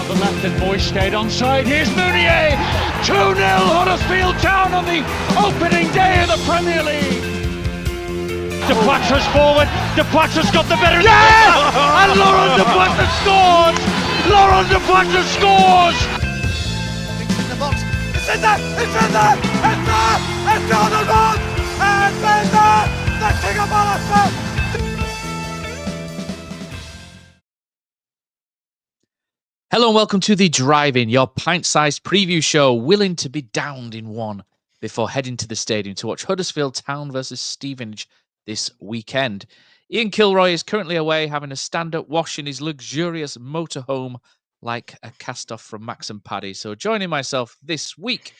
the left and Boy stayed onside. Here's Mounier. 2-0 Huddersfield Town on the opening day of the Premier League. De Plata's forward. De Plata's got the better. Yes! And Laurent De Plata scores! Laurent De Plata scores! It's in the box. It's in there! It's in there! It's there! It's on the run! It's in there! The King of Alistair! Hello and welcome to the Drive-In, your pint-sized preview show, willing to be downed in one before heading to the stadium to watch Huddersfield Town versus Stevenage this weekend. Ian Kilroy is currently away having a stand-up wash in his luxurious motorhome like a cast-off from Max and Paddy. So joining myself this week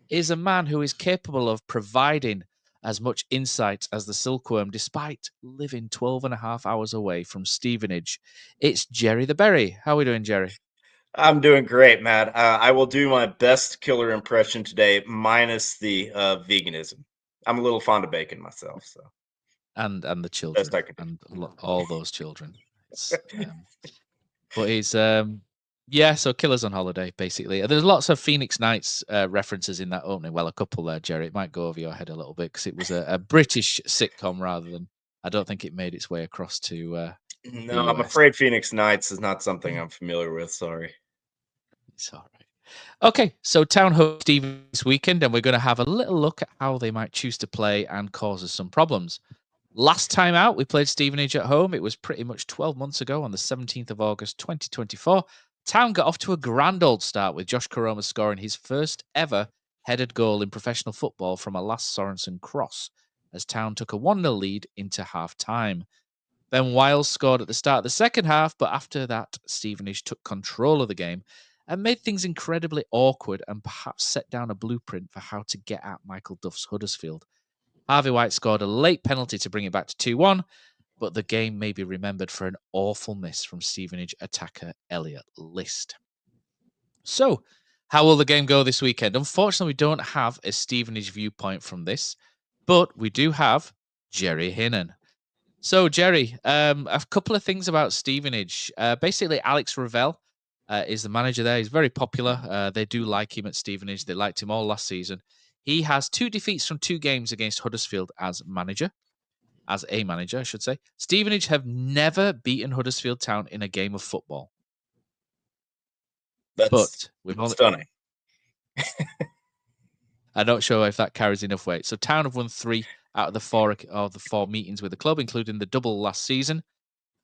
is a man who is capable of providing as much insight as the silkworm despite living 12 and a half hours away from Stevenage. It's Jerry the Berry. How are we doing, Jerry? I'm doing great, Matt. I will do my best killer impression today, minus the veganism. I'm a little fond of bacon myself, so and the children and all those children. But he's so Killer's on holiday basically. There's lots of Phoenix Nights references in that opening. Well, a couple there, Jerry. It might go over your head a little bit because it was a British sitcom rather than. I don't think it made its way across to. No, I'm afraid Phoenix Nights is not something I'm familiar with. Sorry. It's all right. Okay, so Town host Stevenage this weekend, and we're going to have a little look at how they might choose to play and cause us some problems. Last time out, we played Stevenage at home. It was pretty much 12 months ago on the 17th of August, 2024. Town got off to a grand old start with Josh Koroma scoring his first ever headed goal in professional football from a Lasse Sorensen cross as Town took a 1-0 lead into half-time. Ben Wiles scored at the start of the second half, but after that, Stevenage took control of the game and made things incredibly awkward and perhaps set down a blueprint for how to get at Michael Duff's Huddersfield. Harvey White scored a late penalty to bring it back to 2-1, but the game may be remembered for an awful miss from Stevenage attacker Elliot List. So, how will the game go this weekend? Unfortunately, we don't have a Stevenage viewpoint from this, but we do have Jerry Hinnan. So, Jerry, a couple of things about Stevenage. Basically, Alex Ravel is the manager there. He's very popular. They do like him at Stevenage. They liked him all last season. He has 2 defeats from 2 games against Huddersfield as a manager, I should say. Stevenage have never beaten Huddersfield Town in a game of football. That's stunning. I'm not sure if that carries enough weight. So Town have won 3 out of the 4 meetings with the club, including the double last season.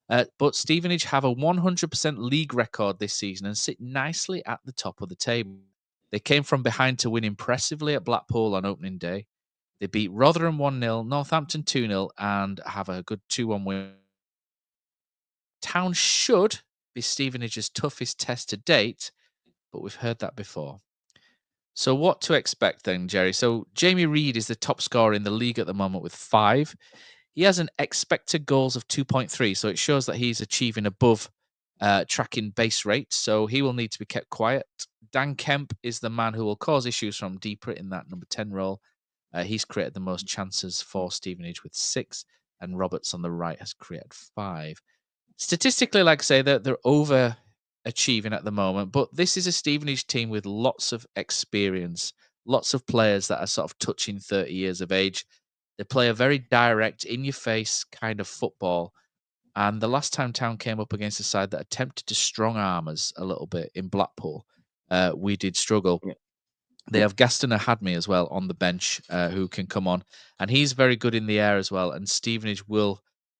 But Stevenage have a 100% league record this season and sit nicely at the top of the table. They came from behind to win impressively at Blackpool on opening day. They beat Rotherham 1-0, Northampton 2-0, and have a good 2-1 win. Town should be Stevenage's toughest test to date, but we've heard that before. So what to expect then, Jerry? So Jamie Reid is the top scorer in the league at the moment with 5. He has an expected goals of 2.3, so it shows that he's achieving above tracking base rate, so he will need to be kept quiet. Dan Kemp is the man who will cause issues from deeper in that number 10 role. He's created the most chances for Stevenage with 6, and Roberts on the right has created 5. Statistically, like I say, they're overachieving at the moment, but this is a Stevenage team with lots of experience, lots of players that are sort of touching 30 years of age. They play a very direct, in-your-face kind of football. And the last time Town came up against a side that attempted to strong-arm us a little bit in Blackpool, we did struggle. Yeah. They have Gaston Ahadmi as well on the bench who can come on. And he's very good in the air as well. And Stevenage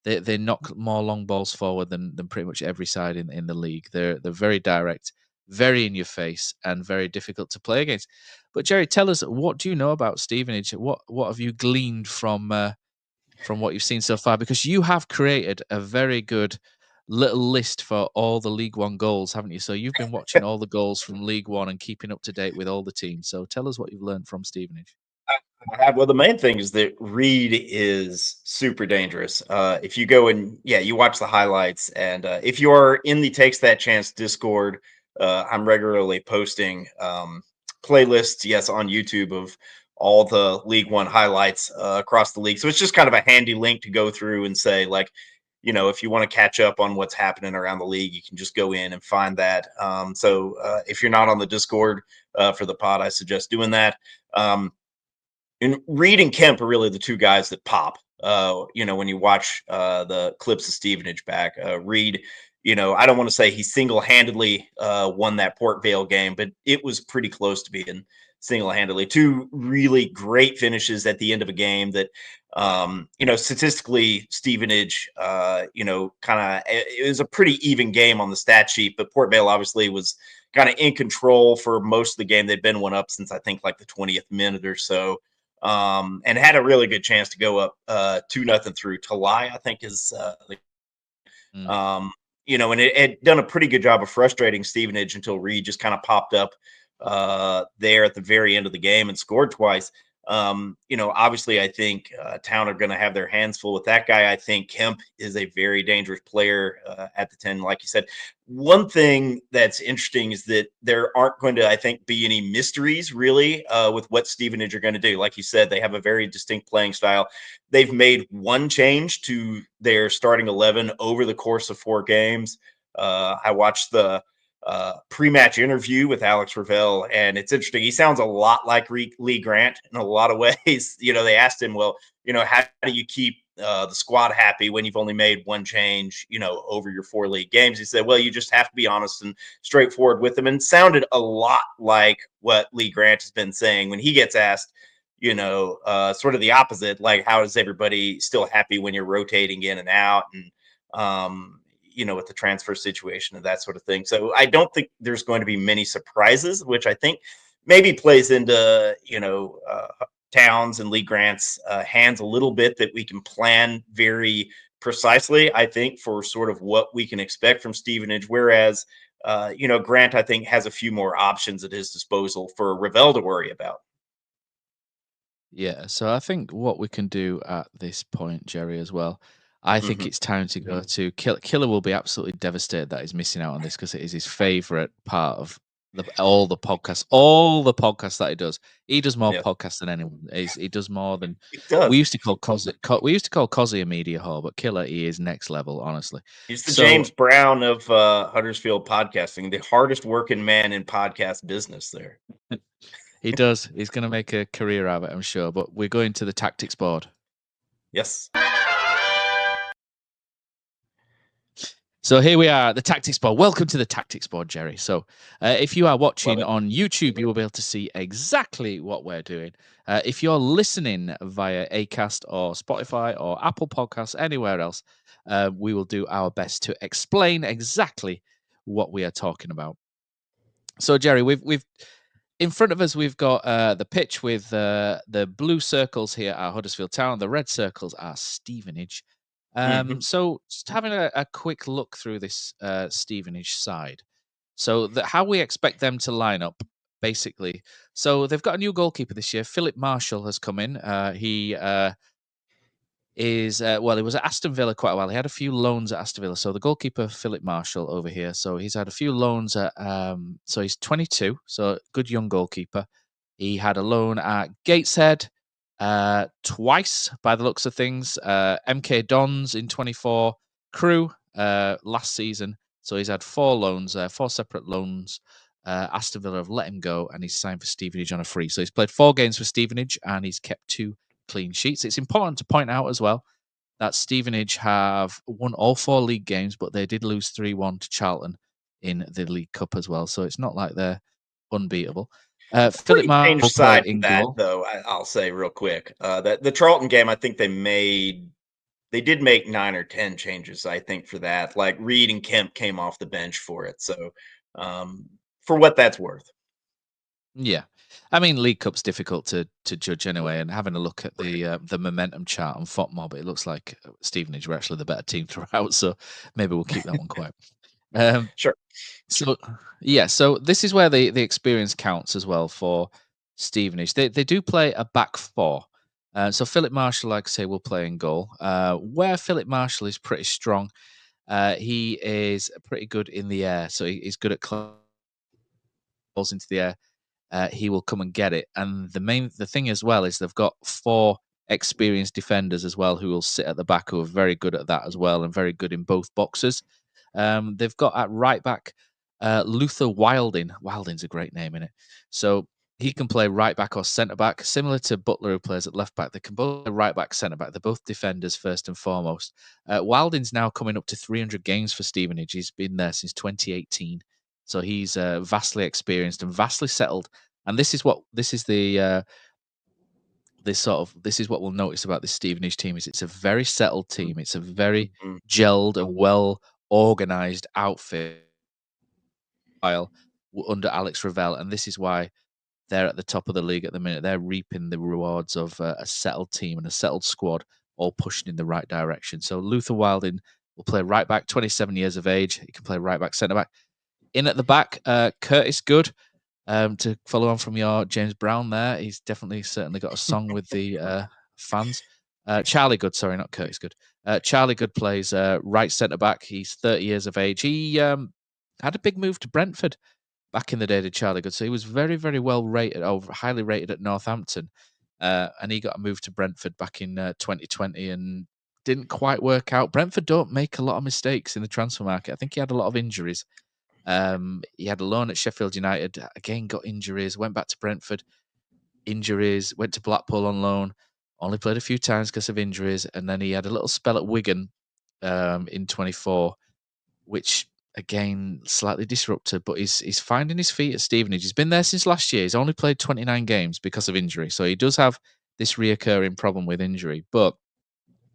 they knock more long balls forward than pretty much every side in the league. They're very direct, very in your face, and very difficult to play against. But Jerry, tell us, what do you know about Stevenage? What have you gleaned from what you've seen so far? Because you have created a very good little list for all the League One goals, haven't you? So you've been watching all the goals from League One and keeping up to date with all the teams. So tell us what you've learned from Stevenage. Well, the main thing is that Reid is super dangerous. If you go and you watch the highlights, and if you are in the Takes That Chance Discord, I'm regularly posting playlists, on YouTube of all the League One highlights across the league. So it's just kind of a handy link to go through and say, like, if you want to catch up on what's happening around the league, you can just go in and find that. So if you're not on the Discord for the pod, I suggest doing that. And Reed and Kemp are really the two guys that pop. When you watch the clips of Stevenage back, Reed, I don't want to say he single-handedly won that Port Vale game, but it was pretty close to being single-handedly. Two really great finishes at the end of a game that, statistically, Stevenage, kind of, it was a pretty even game on the stat sheet, but Port Vale obviously was kind of in control for most of the game. They've been one up since I think like the 20th minute or so. And had a really good chance to go up 2-0 through Talai, I think is and it had done a pretty good job of frustrating Stevenage until Reed just kind of popped up there at the very end of the game and scored twice. Obviously, I think Town are going to have their hands full with that guy. I think Kemp is a very dangerous player at the 10, like you said. One thing that's interesting is that there aren't going to, I think, be any mysteries really with what Stevenage are going to do. Like you said, they have a very distinct playing style. They've made one change to their starting 11 over the course of 4 games. I watched the pre-match interview with Alex Ravel, and it's interesting. He sounds a lot like Lee Grant in a lot of ways. They asked him, well, how do you keep the squad happy when you've only made one change, over your 4 league games? He said, well, you just have to be honest and straightforward with them, and sounded a lot like what Lee Grant has been saying when he gets asked, sort of the opposite, like, how is everybody still happy when you're rotating in and out? And, with the transfer situation and that sort of thing. So I don't think there's going to be many surprises, which I think maybe plays into, Towns and Lee Grant's hands a little bit, that we can plan very precisely, I think, for sort of what we can expect from Stevenage. Whereas, Grant, I think, has a few more options at his disposal for Ravel to worry about. Yeah, so I think what we can do at this point, Jerry, as well, I think it's time to go to Killer will be absolutely devastated that he's missing out on this because it is his favorite part of all the podcasts that he does. He does more podcasts than anyone. He does more than we used to call Cozzy a media whore, but Killer, he is next level, honestly. He's the James Brown of Huddersfield podcasting, the hardest working man in podcast business there. He does. He's going to make a career out of it, I'm sure. But we're going to the tactics board. Yes. So here we are, the tactics board. Welcome to the tactics board, Jerry. So if you are watching on YouTube, you will be able to see exactly what we're doing. If you're listening via Acast or Spotify or Apple Podcasts, anywhere else, we will do our best to explain exactly what we are talking about. So, Jerry, we've in front of us, we've got the pitch with the blue circles here are Huddersfield Town. The red circles are Stevenage. So just having a quick look through this Stevenage side. So how we expect them to line up, basically. So they've got a new goalkeeper this year. Philip Marshall has come in. He is he was at Aston Villa quite a while. He had a few loans at Aston Villa. So the goalkeeper Philip Marshall over here. So he's had a few loans at. So he's 22. So good young goalkeeper. He had a loan at Gateshead twice by the looks of things. MK Dons in 24, Crew last season. So he's had 4 loans, 4 separate loans. Aston Villa have let him go, and he's signed for Stevenage on a free. So he's played 4 games for Stevenage, and he's kept 2 clean sheets. It's important to point out as well that Stevenage have won all 4 league games, but they did lose 3-1 to Charlton in the League Cup as well. So it's not like they're unbeatable. Philip Marshall side in that, goal. though, I'll say real quick that the Charlton game, I think they did make 9 or 10 changes, I think, for that. Like Reed and Kemp came off the bench for it. So for what that's worth. Yeah. I mean, League Cup's difficult to judge anyway, and having a look at the momentum chart on FOTMob, it looks like Stevenage were actually the better team throughout, so maybe we'll keep that one quiet. Sure. So, yeah, so this is where the experience counts as well for Stevenage. They do play a back 4. So Philip Marshall, like I say, will play in goal. Where Philip Marshall is pretty strong, he is pretty good in the air, so he's good at balls into the air. He will come and get it. And the thing as well is they've got 4 experienced defenders as well who will sit at the back, who are very good at that as well and very good in both boxes. They've got at right back Luther Wilding. Wilding's a great name, innit? So he can play right back or centre back, similar to Butler, who plays at left back. They can both play right back, centre back. They're both defenders first and foremost. Wilding's now coming up to 300 games for Stevenage. He's been there since 2018, so he's vastly experienced and vastly settled. And this is what we'll notice about this Stevenage team is it's a very settled team. It's a very Mhm. gelled and well organized outfit under Alex Ravel, and this is why they're at the top of the league at the minute. They're reaping the rewards of a settled team and a settled squad, all pushing in the right direction. So Luther Wilding will play right back, 27 years of age. He can play right back, centre back. In at the back, Curtis Good. To follow on from your James Brown there, he's certainly got a song with the fans. Charlie Good, sorry, not Curtis Good. Charlie Good plays right centre back. He's 30 years of age. He had a big move to Brentford back in the day, did Charlie Good. So he was very, very well rated, or highly rated at Northampton. And he got a move to Brentford back in 2020 and didn't quite work out. Brentford don't make a lot of mistakes in the transfer market. I think he had a lot of injuries. He had a loan at Sheffield United, again got injuries, went back to Brentford, injuries, went to Blackpool on loan, only played a few times because of injuries, and then he had a little spell at Wigan in 24, which again slightly disrupted, but he's finding his feet at Stevenage. He's been there since last year. He's only played 29 games because of injury, so he does have this reoccurring problem with injury. But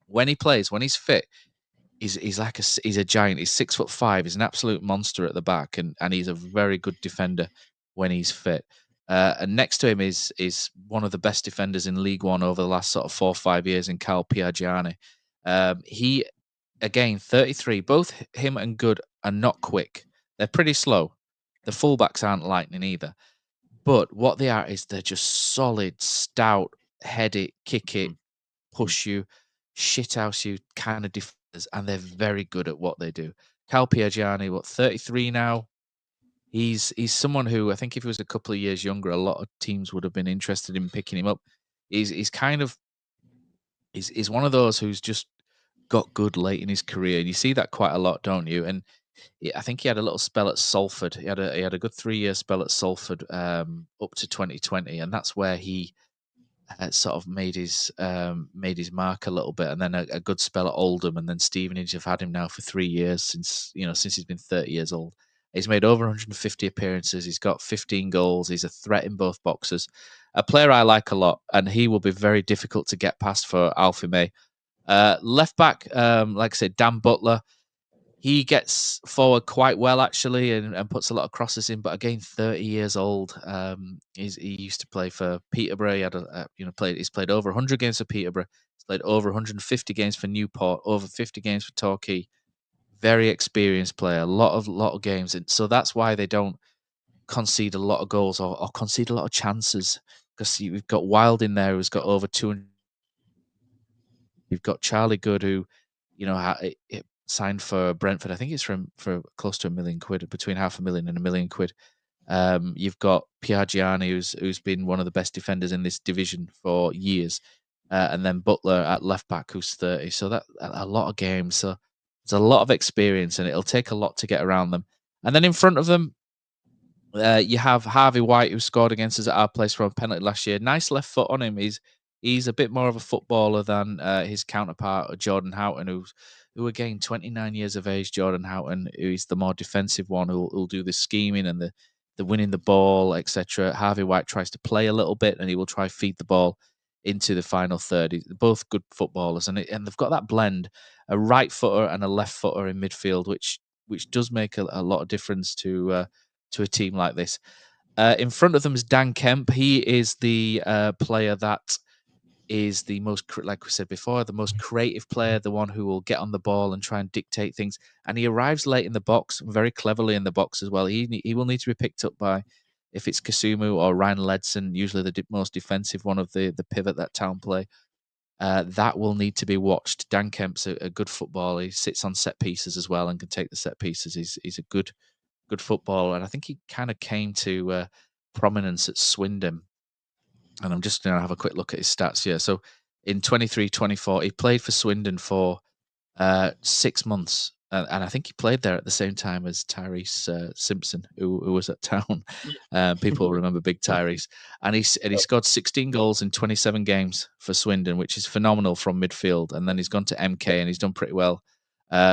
when he plays, when he's fit, he's a giant. He's 6'5". He's an absolute monster at the back, and he's a very good defender when he's fit. And next to him is one of the best defenders in League One over the last sort of 4 or 5 years in Cal Piagiani. He, again, 33. Both him and Good are not quick. They're pretty slow. The fullbacks aren't lightning either. But what they are is they're just solid, stout, head it, kick it, push you, shithouse you kind of defenders, and they're very good at what they do. Cal Piagiani, 33 now? He's someone who I think if he was a couple of years younger, a lot of teams would have been interested in picking him up. He's one of those who's just got good late in his career. And you see that quite a lot, don't you? And I think he had a little spell at Salford. He had a good 3-year spell at Salford up to 2020, and that's where he sort of made his mark a little bit, and then a good spell at Oldham, and then Stevenage have had him now for 3 years since he's been 30 years old. He's made over 150 appearances. He's got 15 goals. He's a threat in both boxes. A player I like a lot, and he will be very difficult to get past for Alfie May. Left back, like I said, Dan Butler. He gets forward quite well actually, and puts a lot of crosses in. But again, 30 years old. He used to play for Peterborough. He had he's played over 100 games for Peterborough. He's played over 150 games for Newport, over 50 games for Torquay. Very experienced player, a lot of games, and so that's why they don't concede a lot of goals or concede a lot of chances, because we've got Wild in there who's got over 200. You've got Charlie Good who, it signed for Brentford. I think it's for close to £1 million, between £500,000 and £1 million. You've got Piagiani who's been one of the best defenders in this division for years, and then Butler at left back who's 30. So that a lot of games. So there's a lot of experience, and it'll take a lot to get around them. And then in front of them, you have Harvey White, who scored against us at our place from a penalty last year. Nice left foot on him. He's a bit more of a footballer than his counterpart, Jordan Houghton, who again, 29 years of age, Jordan Houghton, who's the more defensive one, who'll do the scheming and the winning the ball, etc. Harvey White tries to play a little bit, and he will try feed the ball into the final third. They're both good footballers, and they've got that blend, a right footer and a left footer in midfield, which does make a lot of difference to a team like this. In front of them is Dan Kemp. He is the player that is the most, like we said before, the most creative player, the one who will get on the ball and try and dictate things. And he arrives late in the box, very cleverly in the box as well. He will need to be picked up by, if it's Kasumu or Ryan Ledson, usually the most defensive one of the pivot that Town play. That will need to be watched. Dan Kemp's a good footballer. He sits on set pieces as well and can take the set pieces. He's a good footballer, and I think he kind of came to prominence at Swindon. And I'm just going to have a quick look at his stats here. So in 23-24. He played for Swindon for 6 months. And I think he played there at the same time as Tyrese Simpson, who was at Town. People remember Big Tyrese. And he scored 16 goals in 27 games for Swindon, which is phenomenal from midfield. And then he's gone to MK and he's done pretty well.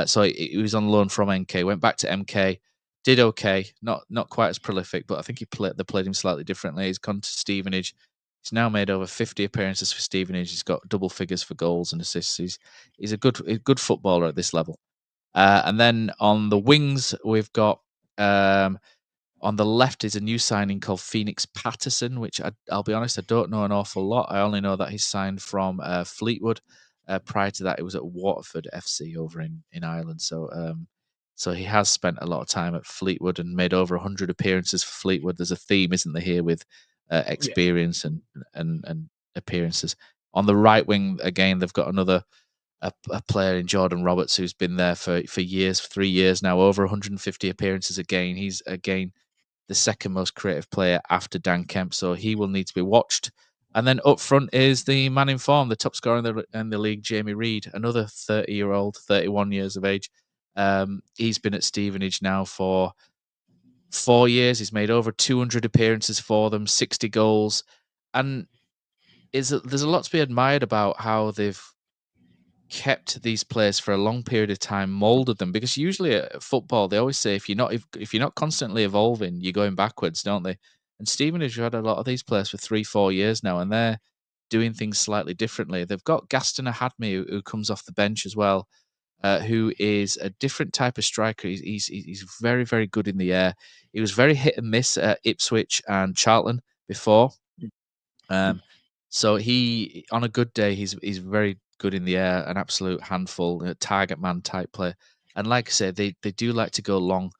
So he was on loan from MK, went back to MK, did okay, not quite as prolific, but I think they played him slightly differently. He's gone to Stevenage. He's now made over 50 appearances for Stevenage. He's got double figures for goals and assists. He's a good footballer at this level. And then on the wings, we've got on the left is a new signing called Phoenix Patterson, which I'll be honest, I don't know an awful lot. I only know that he's signed from Fleetwood. Prior to that, it was at Waterford FC over in Ireland. So he has spent a lot of time at Fleetwood and made over 100 appearances for Fleetwood. There's a theme, isn't there, here with experience and appearances. On the right wing, again, they've got another a player in Jordan Roberts who's been there for years, 3 years now, over 150 appearances again. He's again the second most creative player after Dan Kemp, so he will need to be watched. And then up front is the man in form, the top scorer in the league, Jamie Reid, another 30-year-old, 31 years of age. He's been at Stevenage now for 4 years. He's made over 200 appearances for them, 60 goals. And there's a lot to be admired about how they've kept these players for a long period of time, molded them, because usually at football they always say if you're not constantly evolving, you're going backwards, don't they? And Stevenage have had a lot of these players for 3-4 years now, and they're doing things slightly differently. They've got Gaston Ahadmi who comes off the bench as well, who is a different type of striker. He's very, very good in the air. He was very hit and miss at Ipswich and Charlton before. So he, on a good day, he's very good in the air, an absolute handful, a target man type player. And like I said, they do like to go long,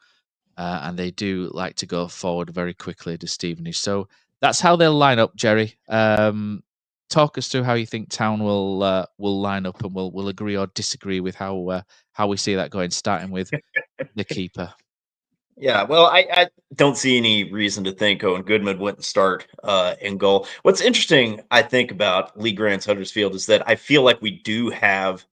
and they do like to go forward very quickly to Stevenage. So that's how they'll line up, Jerry. Talk us through how you think Town will line up, and we'll agree or disagree with how we see that going, starting with the keeper. Yeah, well, I don't see any reason to think Owen Goodman wouldn't start in goal. What's interesting, I think, about Lee Grant's Huddersfield is that I feel like we do have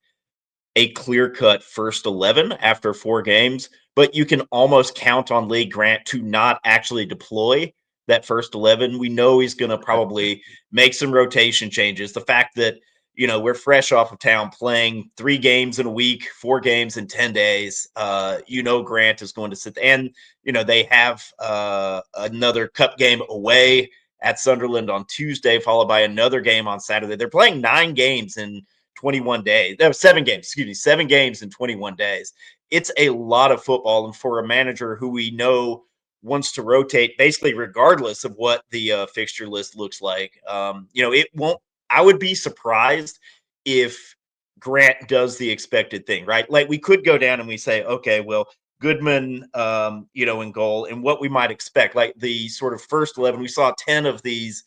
a clear-cut first 11 after 4 games, but you can almost count on Lee Grant to not actually deploy that first 11. We know he's going to probably make some rotation changes. The fact that, we're fresh off of Town playing 3 games in a week, 4 games in 10 days. Grant is going to sit, and they have another cup game away at Sunderland on Tuesday, followed by another game on Saturday. They're playing 9 games in 21 days. No, 7 games. 7 games in 21 days. It's a lot of football, and for a manager who we know wants to rotate basically regardless of what the fixture list looks like, it won't. I would be surprised if Grant does the expected thing, right? Like, we could go down and we say, okay, well, Goodman, in goal, and what we might expect, like the sort of first 11, we saw 10 of these,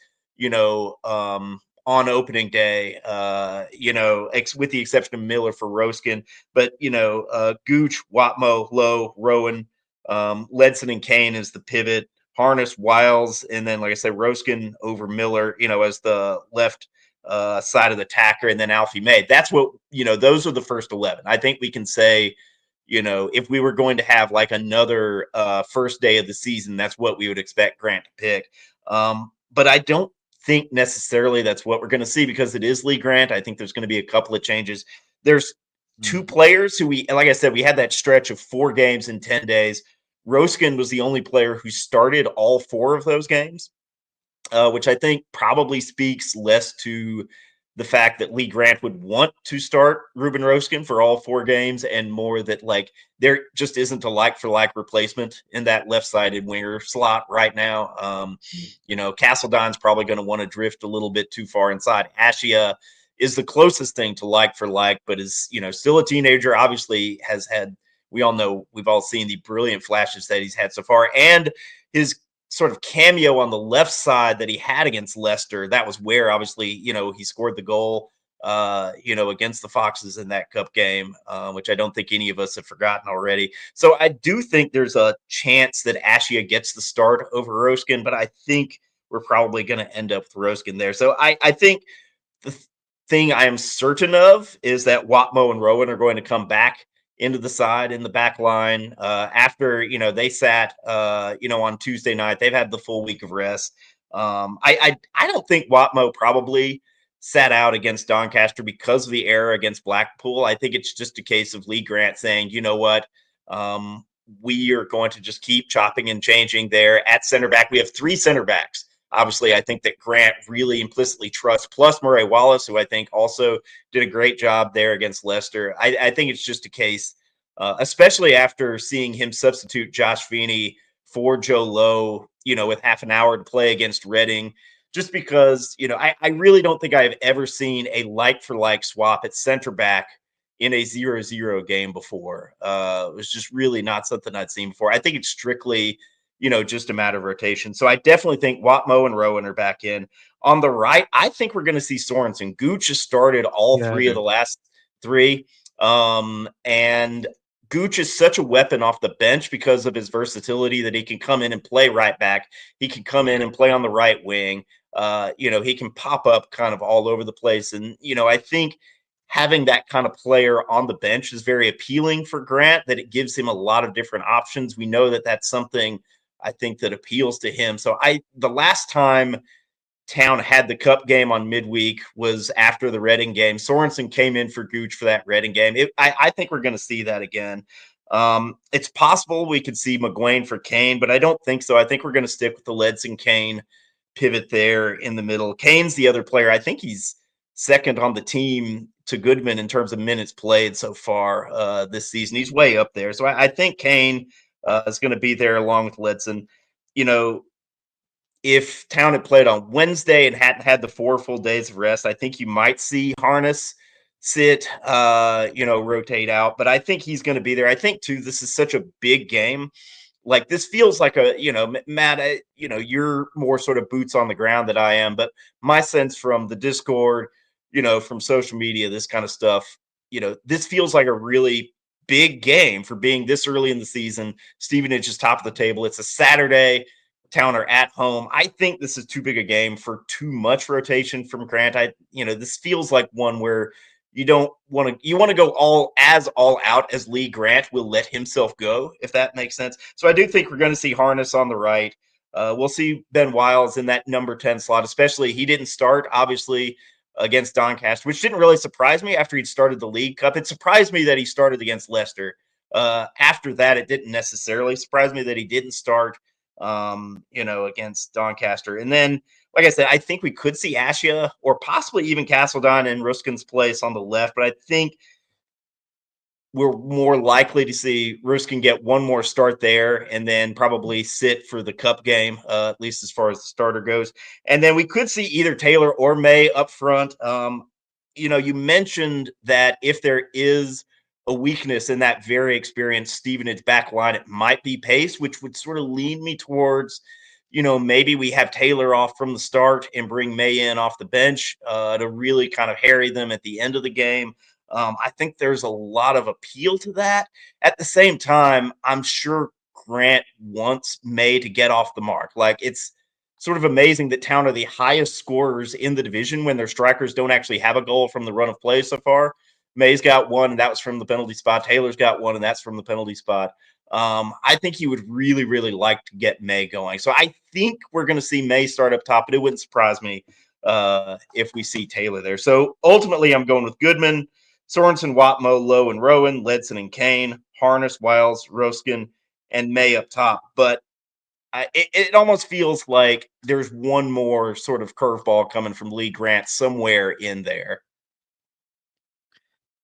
on opening day, with the exception of Miller for Roskin, but, Gooch, Watmo, Lowe, Rowan, Ledson and Kane as the pivot, Harness, Wiles, and then, like I said, Roskin over Miller, as the left side of the attacker, and then Alfie May. That's what, those are the first 11. I think we can say, if we were going to have like another first day of the season, that's what we would expect Grant to pick. But I don't think necessarily that's what we're going to see, because it is Lee Grant. I think there's going to be a couple of changes. There's 2 players who like I said, we had that stretch of 4 games in 10 days. Roskin was the only player who started all 4 of those games, which I think probably speaks less to the fact that Lee Grant would want to start Ruben Roskin for all 4 games, and more that, like, there just isn't a like-for-like replacement in that left-sided winger slot right now. Castledon's probably going to want to drift a little bit too far inside. Ashia is the closest thing to like-for-like, but is, still a teenager, obviously has had, we all know, we've all seen the brilliant flashes that he's had so far, and his sort of cameo on the left side that he had against Leicester. That was where, obviously, he scored the goal, against the Foxes in that cup game, which I don't think any of us have forgotten already. So I do think there's a chance that Ashia gets the start over Roskin, but I think we're probably going to end up with Roskin there. So I think thing I am certain of is that Watmo and Rowan are going to come back into the side in the back line after they sat on Tuesday night. They've had the full week of rest. I don't think Watmo probably sat out against Doncaster because of the error against Blackpool. I think it's just a case of Lee Grant saying, you know what, we are going to just keep chopping and changing there at center back. We have 3 center backs. Obviously, I think that Grant really implicitly trusts, plus Murray Wallace, who I think also did a great job there against Leicester. I think it's just a case, especially after seeing him substitute Josh Feeney for Joe Lowe, with half an hour to play against Reading, just because, I really don't think I have ever seen a like-for-like swap at center back in a 0-0 game before. It was just really not something I'd seen before. I think it's strictly just a matter of rotation. So I definitely think Watmo and Rowan are back in. On the right, I think we're going to see Sorensen. Gooch has started all 3 of the last 3. And Gooch is such a weapon off the bench because of his versatility that he can come in and play right back. He can come in and play on the right wing. He can pop up kind of all over the place. And, I think having that kind of player on the bench is very appealing for Grant, that it gives him a lot of different options. We know that that's something I think that appeals to him. So the last time Town had the cup game on midweek was after the Reading game. Sorensen came in for Gooch for that Reading game. I think we're going to see that again. It's possible we could see McGuane for Kane, but I don't think so. I think we're going to stick with the Ledson Kane pivot there in the middle. Kane's the other player. I think he's second on the team to Goodman in terms of minutes played so far this season. He's way up there. So I think Kane is going to be there along with Ledson. If Town had played on Wednesday and hadn't had the 4 full days of rest, I think you might see Harness sit, rotate out. But I think he's going to be there. I think, too, this is such a big game. Like, this feels like Matt, you're more sort of boots on the ground than I am. But my sense from the Discord, from social media, this kind of stuff, this feels like a really big game for being this early in the season. Stevenage is top of the table. It's a Saturday. Town are at home. I think this is too big a game for too much rotation from Grant. This feels like one where you want to go all out as Lee Grant will let himself go, if that makes sense. So I do think we're going to see Harness on the right. We'll see Ben Wiles in that number 10 slot, especially he didn't start, obviously, against Doncaster, which didn't really surprise me after he'd started the League Cup. It surprised me that he started against Leicester. After that, it didn't necessarily surprise me that he didn't start against Doncaster. And then, like I said, I think we could see Ashia or possibly even Castledine in Ruskin's place on the left, but I think we're more likely to see Ruskin get one more start there and then probably sit for the cup game, at least as far as the starter goes. And then we could see either Taylor or May up front. You mentioned that if there is a weakness in that very experienced Stevenage back line, it might be pace, which would sort of lean me towards, maybe we have Taylor off from the start and bring May in off the bench to really kind of harry them at the end of the game. I think there's a lot of appeal to that. At the same time, I'm sure Grant wants May to get off the mark. Like, it's sort of amazing that Town are the highest scorers in the division when their strikers don't actually have a goal from the run of play so far. May's got one, and that was from the penalty spot. Taylor's got one, and that's from the penalty spot. I think he would really, really like to get May going. So I think we're going to see May start up top, but it wouldn't surprise me if we see Taylor there. So ultimately, I'm going with Goodman, Sorensen, Watmo, Lowe, and Rowan, Ledson and Kane, Harness, Wiles, Roskin, and May up top. But it almost feels like there's one more sort of curveball coming from Lee Grant somewhere in there.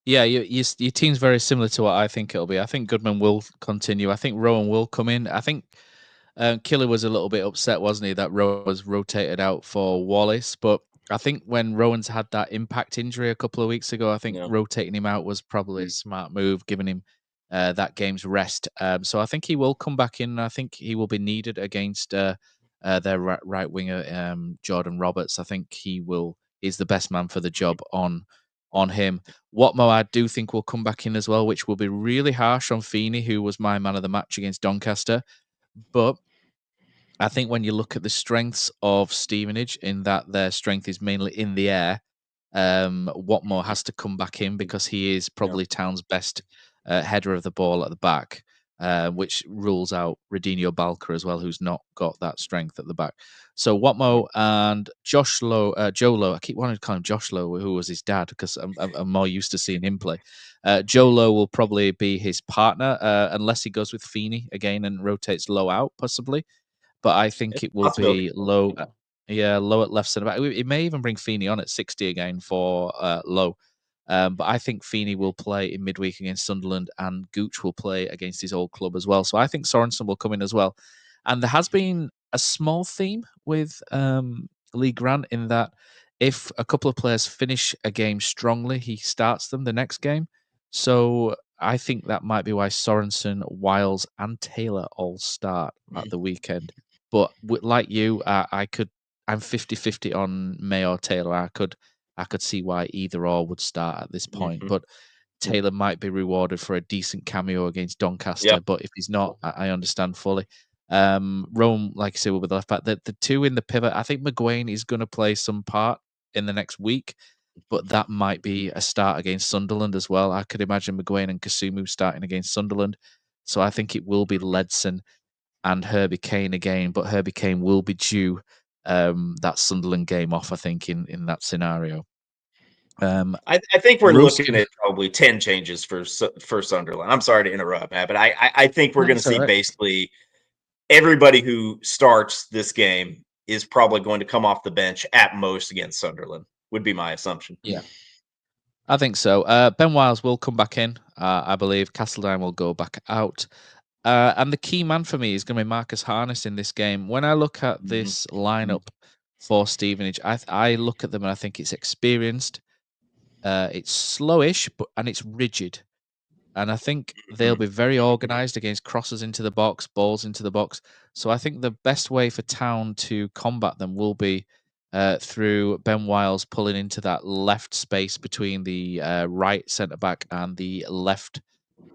Yeah, your team's very similar to what I think it'll be. I think Goodman will continue. I think Rowan will come in. I think Killer was a little bit upset, wasn't he, that Rowan was rotated out for Wallace. But I think when Rowan's had that impact injury a couple of weeks ago, I think rotating him out was probably a smart move, giving him that game's rest. So I think he will come back in. I think he will be needed against their right winger, Jordan Roberts. I think he's the best man for the job on him. Watmo, I do think will come back in as well, which will be really harsh on Feeney, who was my man of the match against Doncaster. But I think when you look at the strengths of Stevenage, in that their strength is mainly in the air, Watmore has to come back in because he is probably Town's best header of the ball at the back, which rules out Radinho Balca as well, who's not got that strength at the back. So Watmore and Josh Lowe, Joe Lowe, I keep wanting to call him Josh Lowe, who was his dad, because I'm more used to seeing him play. Joe Lowe will probably be his partner, unless he goes with Feeney again and rotates Lowe out, possibly. But I think It's it a will possibility. be Lowe. Yeah, Lowe at left centre back. It may even bring Feeney on at 60 again for Lowe. But I think Feeney will play in midweek against Sunderland, and Gooch will play against his old club as well. So I think Sorensen will come in as well. And there has been a small theme with Lee Grant in that if a couple of players finish a game strongly, he starts them the next game. So I think that might be why Sorensen, Wiles, and Taylor all start at the weekend. But like you, I'm 50-50 on May or Taylor. I could see why either or would start at this point. But Taylor might be rewarded for a decent cameo against Doncaster. Yeah. But if he's not, I understand fully. Rome, like I said, with the left back, the two in the pivot, I think McGuane is going to play some part in the next week, but that might be a start against Sunderland as well. I could imagine McGuane and Kasumu starting against Sunderland. So I think it will be Ledson and Herbie Kane again, but Herbie Kane will be due that Sunderland game off, I think, in that scenario. I think we're looking Ruskin, at probably 10 changes for Sunderland. I'm sorry to interrupt, Matt, but I think we're going to that's all see right. basically everybody who starts this game is probably going to come off the bench at most against Sunderland, would be my assumption. Yeah, I think so. Ben Wiles will come back in, I believe. Castledine will go back out. And the key man for me is going to be Marcus Harness in this game. When I look at this lineup for Stevenage, I look at them and I think it's experienced, it's slowish, and it's rigid. And I think they'll be very organised against crosses into the box, balls into the box. So I think the best way for Town to combat them will be through Ben Wiles pulling into that left space between the right centre back and the left.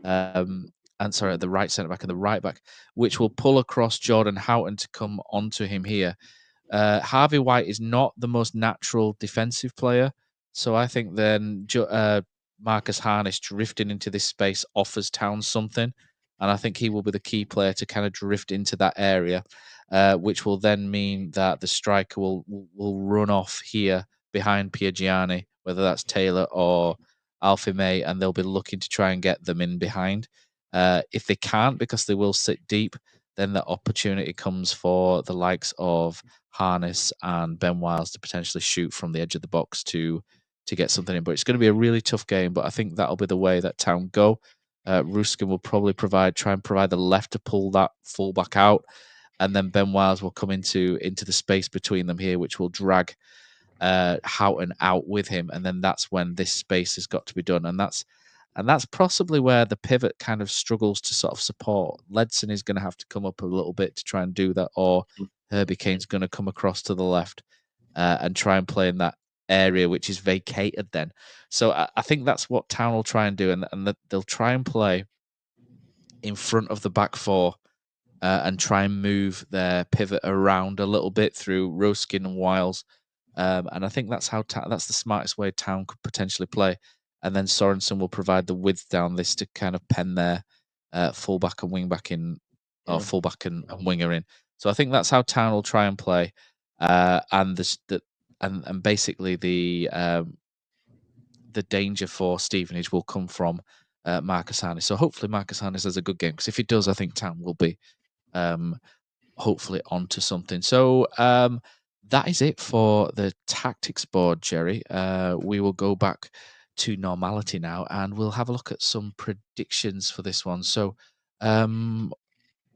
The right centre back and the right back, which will pull across Jordan Houghton to come onto him here. Harvey White is not the most natural defensive player, so I think then Marcus Harness drifting into this space offers Town something, and I think he will be the key player to kind of drift into that area, which will then mean that the striker will run off here behind Piagiani, whether that's Taylor or Alfie May, and they'll be looking to try and get them in behind. If they can't, because they will sit deep, then the opportunity comes for the likes of Harness and Ben Wiles to potentially shoot from the edge of the box to get something in. But it's going to be a really tough game. But I think that'll be the way that Town go. Ruskin will probably try and provide the left to pull that fullback out, and then Ben Wiles will come into the space between them here, which will drag Houghton out with him, and then that's when this space has got to be done, and that's possibly where the pivot kind of struggles to sort of support. Ledson is going to have to come up a little bit to try and do that, or Herbie Kane's going to come across to the left and try and play in that area which is vacated then. So I think that's what Town will try and do, and they'll try and play in front of the back four and try and move their pivot around a little bit through Roskin and Wiles. And I think that's how that's the smartest way Town could potentially play. And then Sorensen will provide the width down this to kind of pen their fullback and wingback in, or fullback and winger in. So I think that's how Town will try and play. And basically the danger for Stevenage will come from Marcus Harness. So hopefully Marcus Harness has a good game, because if he does, I think Town will be hopefully onto something. So that is it for the tactics board, Jerry. We will go back to normality now, and we'll have a look at some predictions for this one. So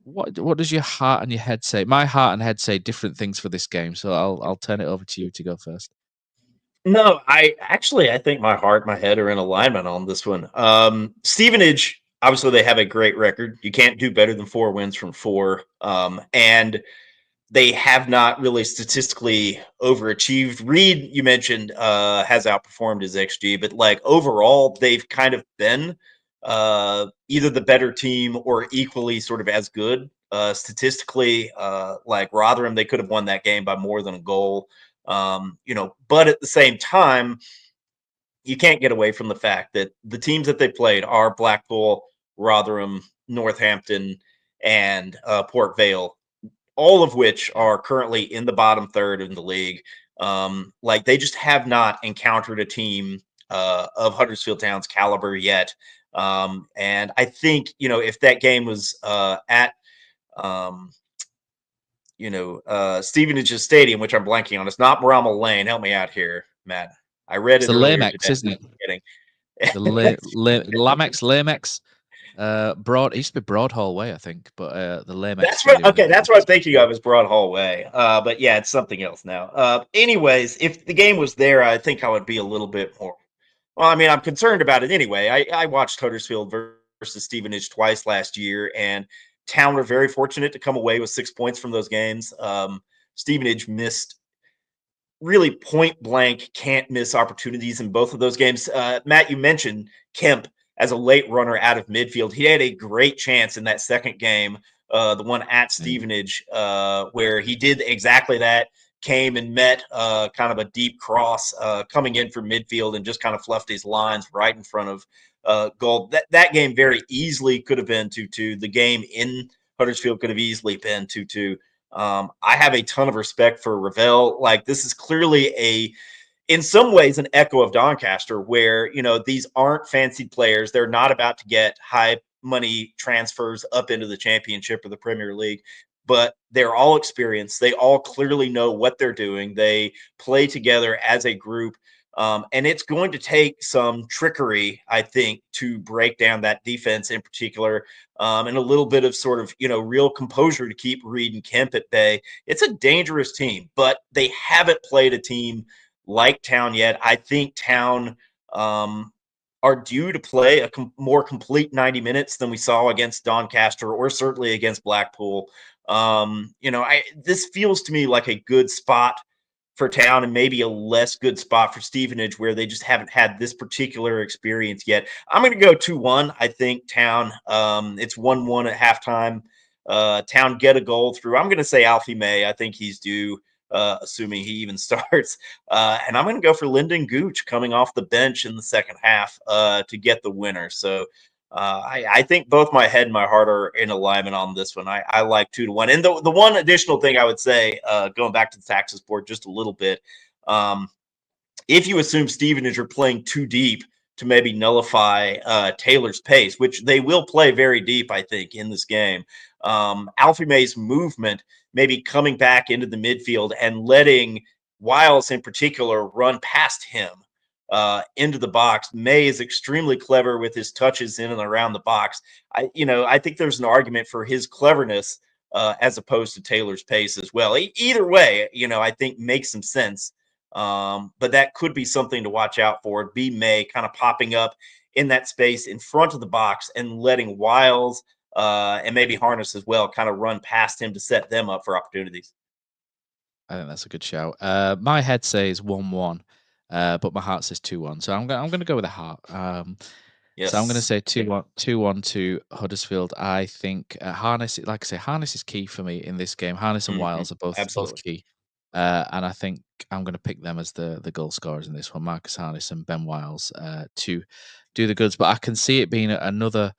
what does your heart and your head say? My heart and head say different things for this game, so I'll turn it over to you to go first. No, I think my heart, my head are in alignment on this one. Stevenage, obviously, they have a great record. You can't do better than 4 wins from 4. And they have not really statistically overachieved. Reed, you mentioned, has outperformed his XG, but like overall, they've kind of been either the better team or equally sort of as good. Statistically, like Rotherham, they could have won that game by more than a goal. But at the same time, you can't get away from the fact that the teams that they played are Blackpool, Rotherham, Northampton, and Port Vale, all of which are currently in the bottom third in the league. Like they just have not encountered a team of Huddersfield Town's caliber yet. And I think, if that game was at, Stevenage's Stadium, which I'm blanking on, it's not Bramall Lane. Help me out here, Matt. I read It's it the earlier Lamex, today. isn't it? Kidding. The Lamex. It used to be Broadhall Way, I think, but the Lamex. That's what I'm thinking of is Broadhall Way. But yeah, it's something else now. Anyways, if the game was there, I think I would be a little bit more. Well, I mean, I'm concerned about it anyway. I watched Huddersfield versus Stevenage twice last year, and Town were very fortunate to come away with 6 points from those games. Stevenage missed really point blank, can't miss opportunities in both of those games. Matt, you mentioned Kemp as a late runner out of midfield. He had a great chance in that second game, the one at Stevenage, where he did exactly that. Came and met kind of a deep cross coming in from midfield and just kind of fluffed his lines right in front of goal. That game very easily could have been 2-2. The game in Huddersfield could have easily been 2-2. I have a ton of respect for Ravel. Like, this is clearly in some ways an echo of Doncaster, where these aren't fancy players. They're not about to get high money transfers up into the Championship or the Premier League, but they're all experienced. They all clearly know what they're doing. They play together as a group. And it's going to take some trickery, I think, to break down that defense in particular, and a little bit of sort of, real composure to keep Reed and Kemp at bay. It's a dangerous team, but they haven't played a team like Town yet. I think Town are due to play a more complete 90 minutes than we saw against Doncaster or certainly against Blackpool. This feels to me like a good spot for Town and maybe a less good spot for Stevenage, where they just haven't had this particular experience yet. I'm going to go 2-1. I think Town, it's 1-1 at halftime. Town get a goal through. I'm going to say Alfie May. I think he's due, assuming he even starts. And I'm going to go for Lyndon Gooch coming off the bench in the second half to get the winner. So I think both my head and my heart are in alignment on this one. I like 2-1. And the one additional thing I would say, going back to the talkSPORT just a little bit, if you assume Stevenage are playing too deep to maybe nullify Taylor's pace, which they will play very deep, I think, in this game, Alfie May's movement maybe coming back into the midfield and letting Wiles in particular run past him into the box. May is extremely clever with his touches in and around the box. I think there's an argument for his cleverness as opposed to Taylor's pace as well. Either way, I think makes some sense. But that could be something to watch out for. B. May kind of popping up in that space in front of the box and letting Wiles and maybe Harness as well kind of run past him to set them up for opportunities. I think that's a good shout. My head says 1-1. But my heart says 2-1. So I'm going to go with the heart. Yes. So I'm going to say 2-1 to Huddersfield. I think Harness, like I say, Harness is key for me in this game. Harness and Wiles are both key. And I think I'm going to pick them as the goal scorers in this one, Marcus Harness and Ben Wiles, to do the goods. But I can see it being another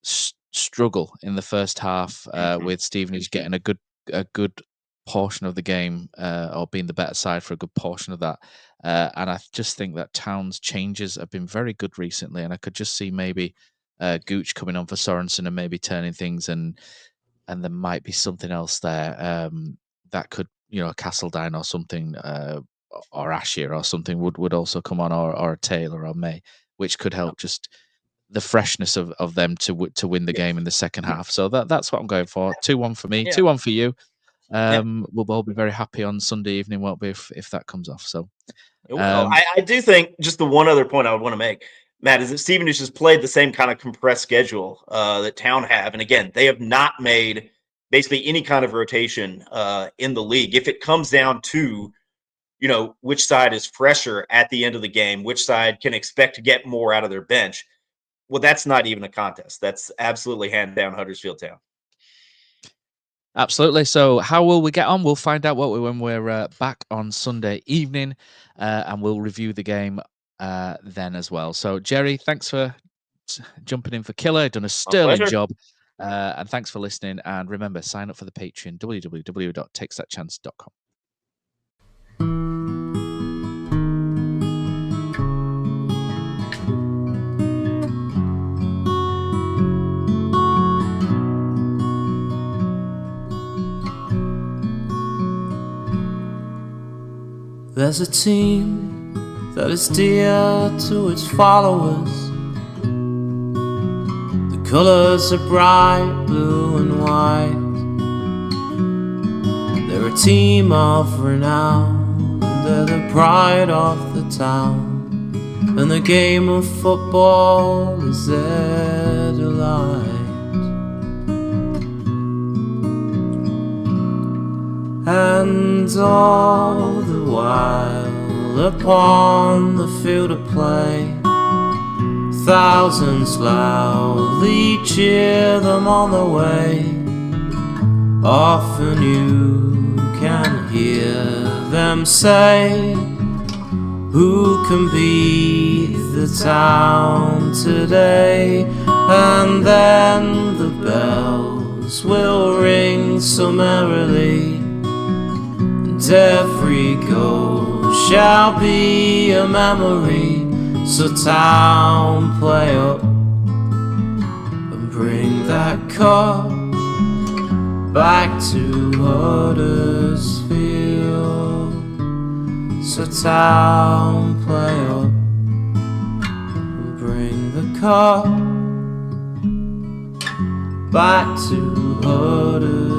struggle in the first half with Stevenage getting a good portion of the game or being the better side for a good portion of that. And I just think that Town's changes have been very good recently, and I could just see maybe Gooch coming on for Sorensen and maybe turning things, and there might be something else there that could, Castledine or something, or Ashier or something would also come on, or a Taylor or May, which could help just the freshness of them to win the game in the second half. So that's what I'm going for. 2-1 for me, 2-1 for you. We'll all be very happy on Sunday evening, won't we, if that comes off. So I do think just the one other point I would want to make, Matt, is that Stevenage has played the same kind of compressed schedule that Town have. And again, they have not made basically any kind of rotation in the league. If it comes down to, which side is fresher at the end of the game, which side can expect to get more out of their bench, well, that's not even a contest. That's absolutely hand down Huddersfield Town. Absolutely. So how will we get on? We'll find out when we're back on Sunday evening, and we'll review the game then as well. So, Jerry, thanks for jumping in for Killer. Done a sterling job. And thanks for listening. And remember, sign up for the Patreon, www.takesthatchance.com. There's a team that is dear to its followers. The colours are bright blue and white. They're a team of renown, and they're the pride of the town. And the game of football is their delight. And all the while upon the field of play, thousands loudly cheer them on the way. Often you can hear them say, who can beat the town today? And then the bells will ring so merrily, and every goal shall be a memory. So town, play up and bring that cup back to Huddersfield. So town, play up and bring the cup back to Huddersfield.